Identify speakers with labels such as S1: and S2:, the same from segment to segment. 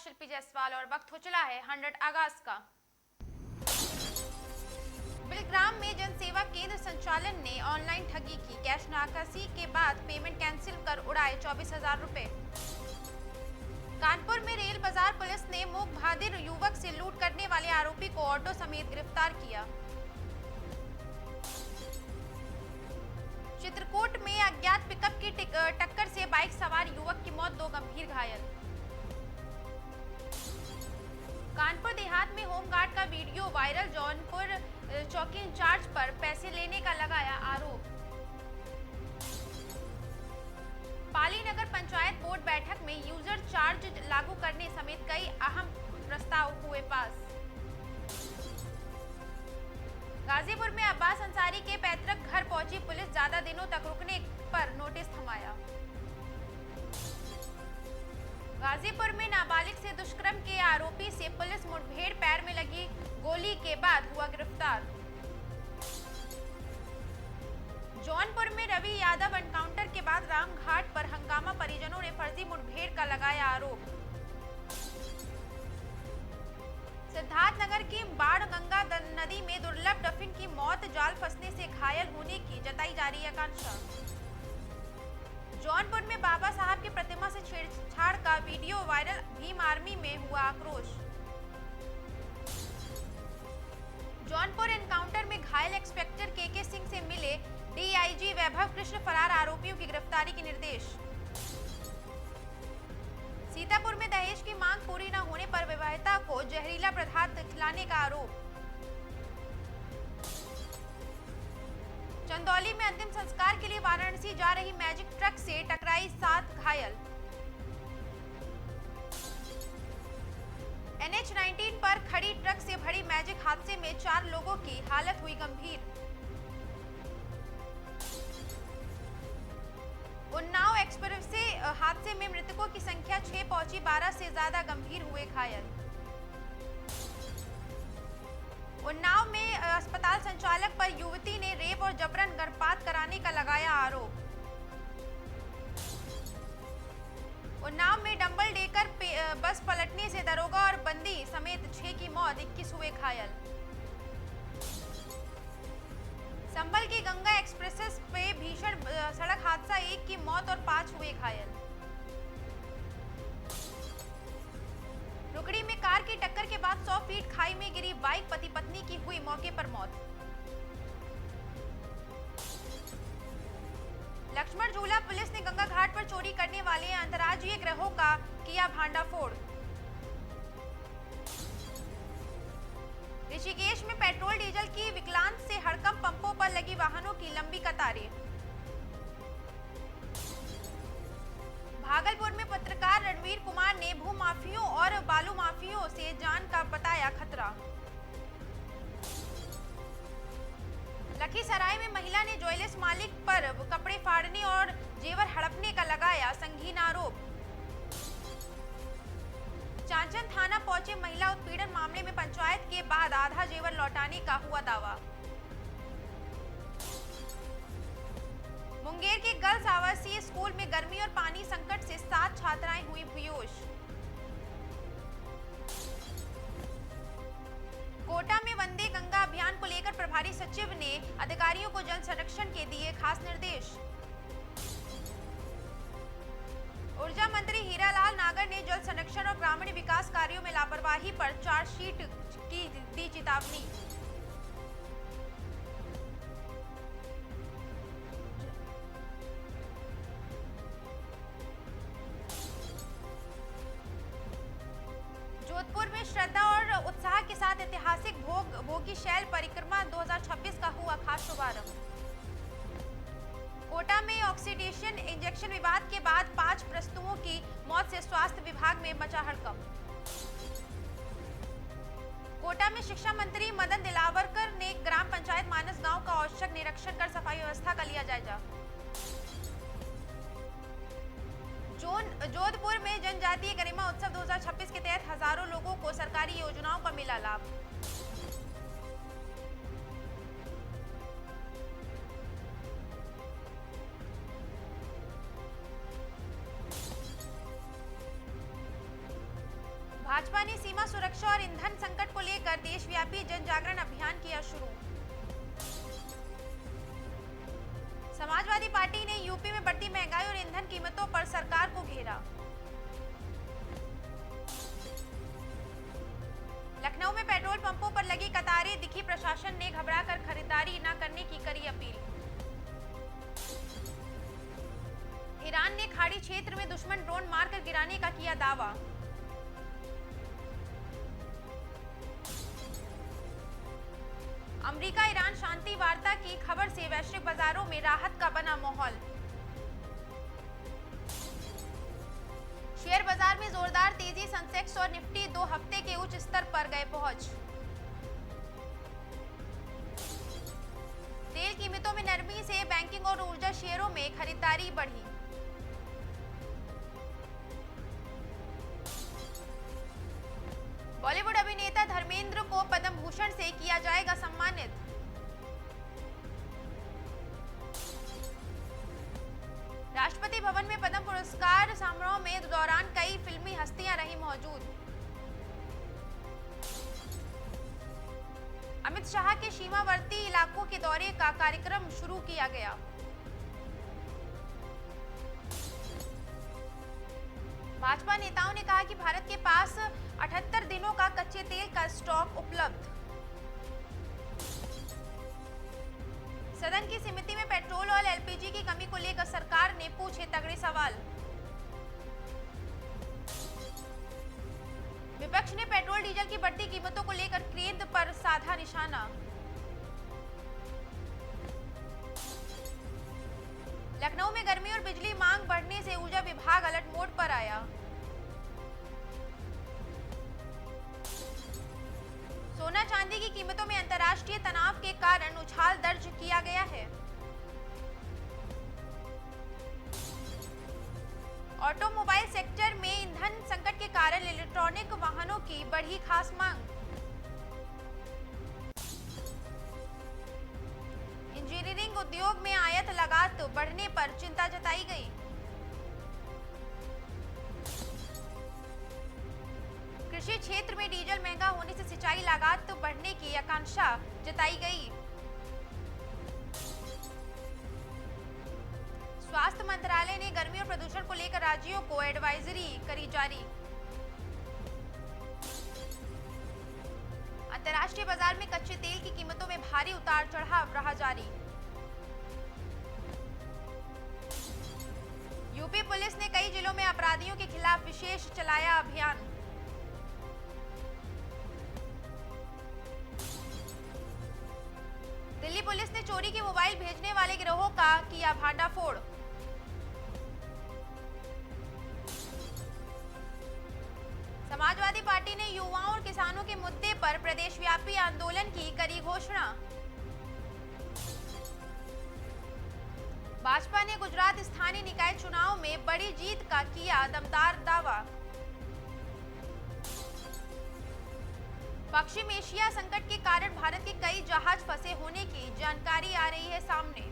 S1: शिल्पी जायसवाल और वक्त हो चला है 100 अगस्त का। बिलग्राम में जनसेवा केंद्र संचालन ने ऑनलाइन ठगी की, कैश नाकासी के बाद पेमेंट कैंसिल कर उड़ाए 24,000 रुपए। कानपुर में रेल बाजार पुलिस ने मूक बधिर युवक से लूट करने वाले आरोपी को ऑटो समेत गिरफ्तार किया। चित्रकूट में अज्ञात पिकअप की टक्कर से बाइक सवार युवक की मौत, 2 गंभीर घायल। कानपुर देहात में होमगार्ड का वीडियो वायरल, जौनपुर चौकी इंचार्ज पर पैसे लेने का लगाया आरोप। पाली नगर पंचायत बोर्ड बैठक में यूजर चार्ज लागू करने समेत कई अहम प्रस्ताव हुए पास। गाजीपुर में अब्बास अंसारी के पैतृक घर पहुंची पुलिस, ज्यादा दिनों तक रुकने पर नोटिस थमाया। गाजीपुर में नाबालिग से दुष्कर्म के आरोपी से पुलिस मुठभेड़, पैर में लगी गोली के बाद हुआ गिरफ्तार। जौनपुर में रवि यादव एनकाउंटर के बाद रामघाट पर हंगामा, परिजनों ने फर्जी मुठभेड़ का लगाया आरोप। सिद्धार्थनगर की बाढ़ गंगा नदी में दुर्लभ डॉल्फिन की मौत, जाल फंसने से घायल होने की जताई जा रही आकांक्षा। जौनपुर में बाबा साहब की प्रतिमा से छेड़छाड़ का वीडियो वायरल, भीम आर्मी में हुआ आक्रोश। जौनपुर एनकाउंटर में घायल इंस्पेक्टर के सिंह से मिले डीआईजी वैभव कृष्ण, फरार आरोपियों की गिरफ्तारी के निर्देश। सीतापुर में दहेज की मांग पूरी न होने पर विवाहिता को जहरीला पदार्थ खिलाने का आरोप। चंदौली में अंतिम संस्कार के लिए वाराणसी जा रही मैजिक ट्रक से टकराई, 7 घायल। NH-19 पर खड़ी ट्रक से भरी मैजिक हादसे में 4 लोगों की हालत हुई गंभीर। उन्नाव एक्सप्रेस से हादसे में मृतकों की संख्या 6 पहुंची, 12 से ज्यादा गंभीर हुए घायल। उन्नाव में अस्पताल संचालक पर युवती ने रेप और जबरन गर्भपात कराने का लगाया आरोप। उन्नाव में डंबल देकर बस पलटने से दरोगा और बंदी समेत 6 की मौत, 21 हुए घायल। संभल की गंगा एक्सप्रेस पे भीषण सड़क हादसा, 1 की मौत और 5 हुए घायल। रुकड़ी में कार की टक्कर के बाद 100 फीट खाई में गिरी बाइक, पति पत्नी की हुई मौके पर मौत। लक्ष्मण झूला पुलिस ने गंगा घाट पर चोरी करने वाले अंतर्राज्यीय गिरोह का किया भांडाफोड़। ऋषिकेश में पेट्रोल डीजल की विकलांग से हड़कंप, पंपों पर लगी वाहनों की लंबी कतारें। भागलपुर में पत्रकार रणवीर कुमार ने भूमाफियों और बालू माफियों से जान का बताया खतरा। लखीसराय में महिला ने ज्वेलर्स मालिक पर कपड़े फाड़ने और जेवर हड़पने का लगाया संगीन आरोप। चांचन थाना पहुंचे महिला उत्पीड़न मामले में पंचायत के बाद आधा जेवर लौटाने का हुआ दावा। मुंगेर के गर्ल्स आवासीय स्कूल में गर्मी और पानी संकट से 7 छात्राएं हुई बेहोश। कोटा में वंदे गंगा अभियान को लेकर प्रभारी सचिव ने अधिकारियों को जल संरक्षण के दिए खास निर्देश। ऊर्जा मंत्री हीरालाल नागर ने जल संरक्षण और ग्रामीण विकास कार्यों में लापरवाही पर चार्जशीट की दी चेतावनी। जोधपुर में श्रद्धा और उत्साह के साथ ऐतिहासिक भोगी शैल परिक्रमा 2026 का हुआ खास शुभारंभ। कोटा में ऑक्सीडेशन इंजेक्शन विवाद के बाद 5 प्रसूतियों की मौत से स्वास्थ्य विभाग में मचा हड़कंप। कोटा में शिक्षा मंत्री मदन दिलावरकर ने ग्राम पंचायत मानस गांव का औचक निरीक्षण कर सफाई व्यवस्था का लिया जायजा। जोधपुर में जनजातीय गरिमा उत्सव 2026 के तहत हजारों लोगों को सरकारी योजनाओं का मिला लाभ। भाजपा ने सीमा सुरक्षा और ईंधन संकट को लेकर देशव्यापी जन जागरण अभियान किया शुरू। समाजवादी पार्टी ने यूपी में बढ़ती महंगाई और ईंधन कीमतों पर सरकार को घेरा। लखनऊ में पेट्रोल पंपों पर लगी कतारें दिखी, प्रशासन ने घबराकर खरीदारी न करने की करी अपील। ईरान ने खाड़ी क्षेत्र में दुश्मन ड्रोन मारकर गिराने का किया दावा। अमेरिका ईरान शांति वार्ता की खबर से वैश्विक बाजारों में राहत का बना माहौल। शेयर बाजार में जोरदार तेजी, सेंसेक्स और निफ्टी 2 हफ्ते के उच्च स्तर पर गए पहुंच। तेल कीमतों में नरमी से बैंकिंग और ऊर्जा शेयरों में खरीदारी बढ़ी। बॉलीवुड अभिनेता धर्मेंद्र को पद्म भूषण से किया जाएगा सम्मानित। राष्ट्रपति भवन में पद्म पुरस्कार समारोह में दौरान कई फिल्मी हस्तियां रही मौजूद। अमित शाह के सीमावर्ती इलाकों के दौरे का कार्यक्रम शुरू किया गया। भाजपा नेताओं ने कहा कि भारत के पास 78 दिनों का कच्चे तेल का स्टॉक उपलब्ध। सदन की समिति में पेट्रोल और एलपीजी की कमी को लेकर सरकार ने पूछे तगड़े सवाल। विपक्ष ने पेट्रोल डीजल की बढ़ती कीमतों को लेकर केंद्र पर साधा निशाना। लखनऊ में गर्मी और बिजली मांग बढ़ने से ऊर्जा विभाग अलर्ट मोड पर आया। सोना चांदी की कीमतों में अंतर्राष्ट्रीय तनाव के कारण उछाल दर्ज किया गया है। ऑटोमोबाइल सेक्टर में ईंधन संकट के कारण इलेक्ट्रॉनिक वाहनों की बढ़ी खास मांग। इंजीनियरिंग उद्योग में आयात लगात बढ़ने पर चिंता जताई गई। कृषि क्षेत्र में डीजल महंगा होने से सिंचाई लागत बढ़ने की आकांक्षा जताई गई। स्वास्थ्य मंत्रालय ने गर्मी और प्रदूषण को लेकर राज्यों को एडवाइजरी करी जारी। अंतर्राष्ट्रीय बाजार में कच्चे तेल की कीमतों में भारी उतार चढ़ाव रहा जारी। यूपी पुलिस ने कई जिलों में अपराधियों के खिलाफ विशेष चलाया अभियान। दिल्ली पुलिस ने चोरी के मोबाइल भेजने वाले गिरोहों का किया भांडाफोड़। समाजवादी पार्टी ने युवाओं और किसानों के मुद्दे पर प्रदेशव्यापी आंदोलन की करी घोषणा। भाजपा ने गुजरात स्थानीय निकाय चुनाव में बड़ी जीत का किया दमदार दावा। पश्चिम एशिया संकट के कारण भारत के कई जहाज फंसे होने की जानकारी आ रही है सामने।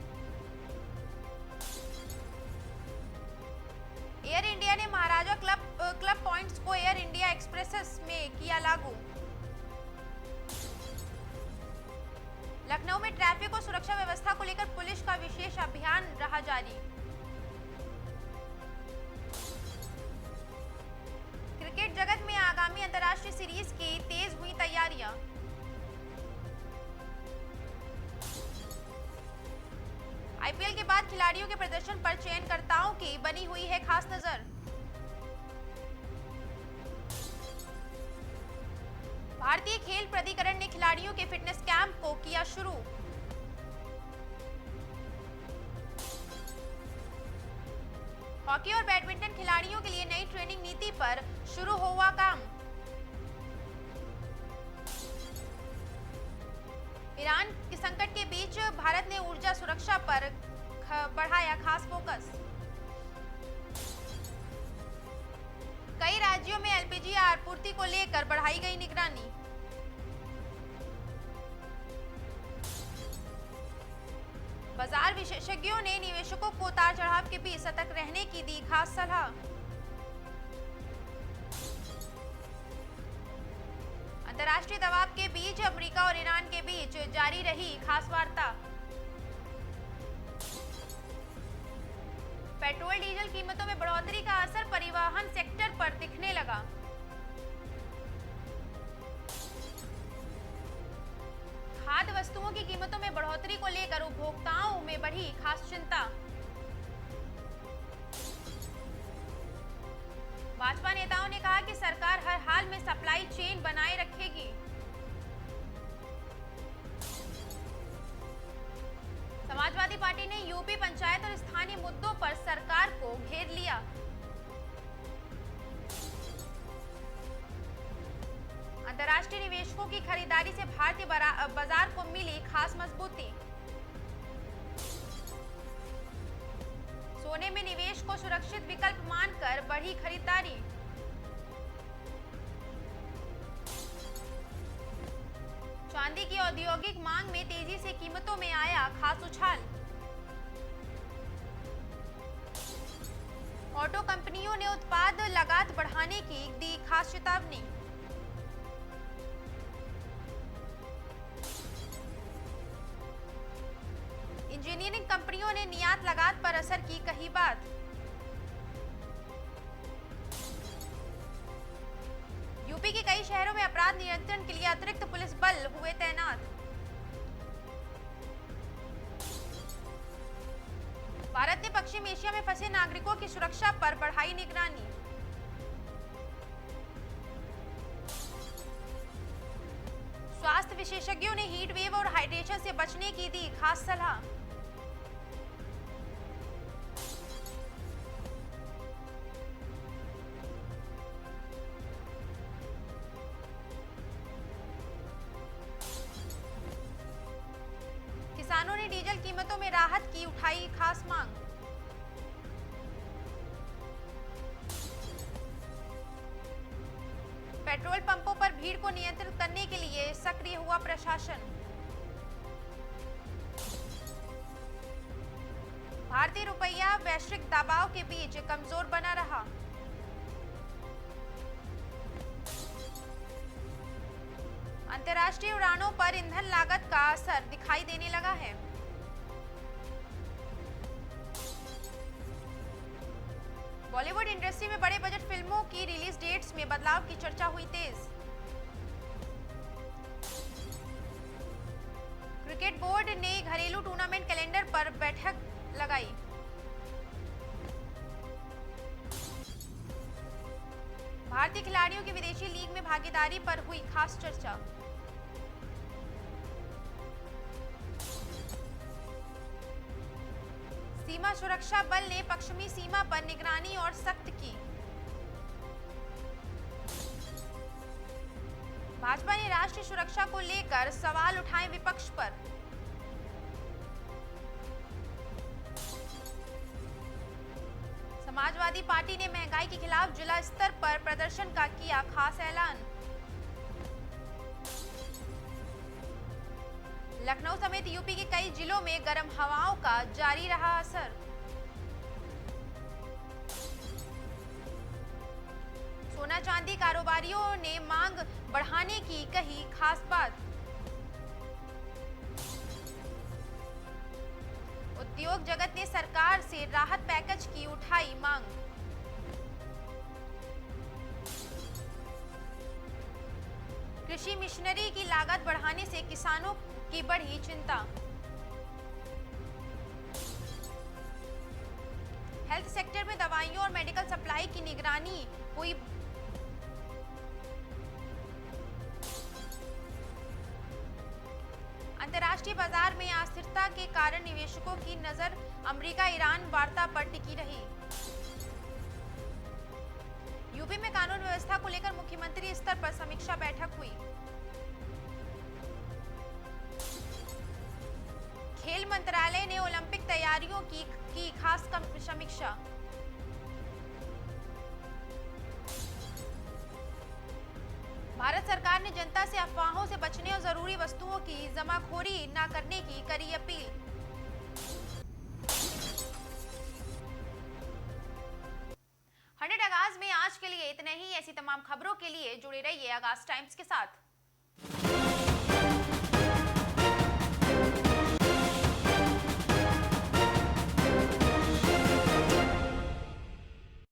S1: एयर इंडिया ने महाराजा क्लब पॉइंट्स को एयर इंडिया एक्सप्रेसेस में किया लागू। लखनऊ में ट्रैफिक और सुरक्षा व्यवस्था को लेकर पुलिस का विशेष अभियान रहा जारी। क्रिकेट जगत में आगामी अंतर्राष्ट्रीय सीरीज की तेज हुई तैयारियां। आईपीएल के बाद खिलाड़ियों के प्रदर्शन पर चयनकर्ताओं की बनी हुई है खास नजर। भारतीय खेल प्राधिकरण ने खिलाड़ियों के फिटनेस कैंप को किया शुरू। हॉकी और बैडमिंटन खिलाड़ियों के लिए नई ट्रेनिंग नीति पर शुरू हुआ काम। ईरान के संकट के बीच भारत ने ऊर्जा सुरक्षा पर बढ़ाया खास फोकस। कई राज्यों में एलपीजी आपूर्ति को लेकर बढ़ाई गई निगरानी। बाजार विशेषज्ञों ने निवेशकों को उतार चढ़ाव के बीच सतर्क रहने की दी खास सलाह। अंतर्राष्ट्रीय दबाव के बीच अमेरिका और ईरान के बीच जारी रही खास वार्ता। पेट्रोल डीजल कीमतों में बढ़ोतरी का असर परिवहन सेक्टर पर दिखने लगा। खाद्य वस्तुओं की कीमतों में बढ़ोतरी को लेकर उपभोक्ताओं में बढ़ी खास चिंता। भाजपा नेताओं ने कहा कि सरकार हर हाल में सप्लाई चेन बनाए रखेगी। समाजवादी पार्टी ने यूपी पंचायत और स्थानीय मुद्दों पर सरकार को घेर लिया। अंतर्राष्ट्रीय निवेशकों की खरीदारी से भारतीय बाजार को मिली खास मजबूती। सोने में निवेश को सुरक्षित विकल्प मानकर बढ़ी खरीदारी। चांदी की औद्योगिक मांग में तेजी से कीमतों में आया खास उछाल। ऑटो कंपनियों ने उत्पाद लागत बढ़ाने की दी खास चेतावनी। इंजीनियरिंग कंपनियों ने निर्यात लागत पर असर की कही बात। यूपी के कई शहरों में अपराध नियंत्रण के लिए अतिरिक्त पुलिस बल हुए तैनात। भारत ने पश्चिम एशिया में फंसे नागरिकों की सुरक्षा पर बढ़ाई निगरानी। स्वास्थ्य विशेषज्ञों ने हीट वेव और हाइड्रेशन से बचने की दी खास सलाह। किसानों ने डीजल कीमतों में राहत की उठाई खास मांग। पेट्रोल पंपों पर भीड़ को नियंत्रित करने के लिए सक्रिय हुआ प्रशासन। भारतीय रुपया वैश्विक दबाव के बीच कमजोर बना रहा। अंतर्राष्ट्रीय उड़ानों पर ईंधन लागत का असर दिखाई देने लगा है। बॉलीवुड इंडस्ट्री में बड़े बजट फिल्मों की रिलीज डेट्स में बदलाव की चर्चा हुई तेज। क्रिकेट बोर्ड ने घरेलू टूर्नामेंट कैलेंडर पर बैठक लगाई। भारतीय खिलाड़ियों की विदेशी लीग में भागीदारी पर हुई खास चर्चा। सीमा सुरक्षा बल ने पश्चिमी सीमा पर निगरानी और सख्त की। भाजपा ने राष्ट्रीय सुरक्षा को लेकर सवाल उठाए विपक्ष पर। समाजवादी पार्टी ने महंगाई के खिलाफ जिला स्तर पर प्रदर्शन का किया खास ऐलान। लखनऊ समेत यूपी के कई जिलों में गर्म हवाओं का जारी रहा असर। सोना चांदी कारोबारियों ने मांग बढ़ाने की कही खास बात। उद्योग जगत ने सरकार से राहत पैकेज की उठाई मांग। कृषि मिशनरी की लागत बढ़ाने से किसानों की बढ़ी चिंता। हेल्थ सेक्टर में दवाइयों और मेडिकल सप्लाई की निगरानी हुई। अंतर्राष्ट्रीय बाजार में अस्थिरता के कारण निवेशकों की नजर अमेरिका ईरान वार्ता पर टिकी रही। यूपी में कानून व्यवस्था को लेकर मुख्यमंत्री स्तर पर समीक्षा बैठक हुई। खेल मंत्रालय ने ओलंपिक तैयारियों की खास समीक्षा। भारत सरकार ने जनता से अफवाहों से बचने और जरूरी वस्तुओं की जमाखोरी न करने की करी अपील। हंड्रेड आगाज में आज के लिए इतने ही। ऐसी तमाम खबरों के लिए जुड़े रहिए आगाज टाइम्स के साथ।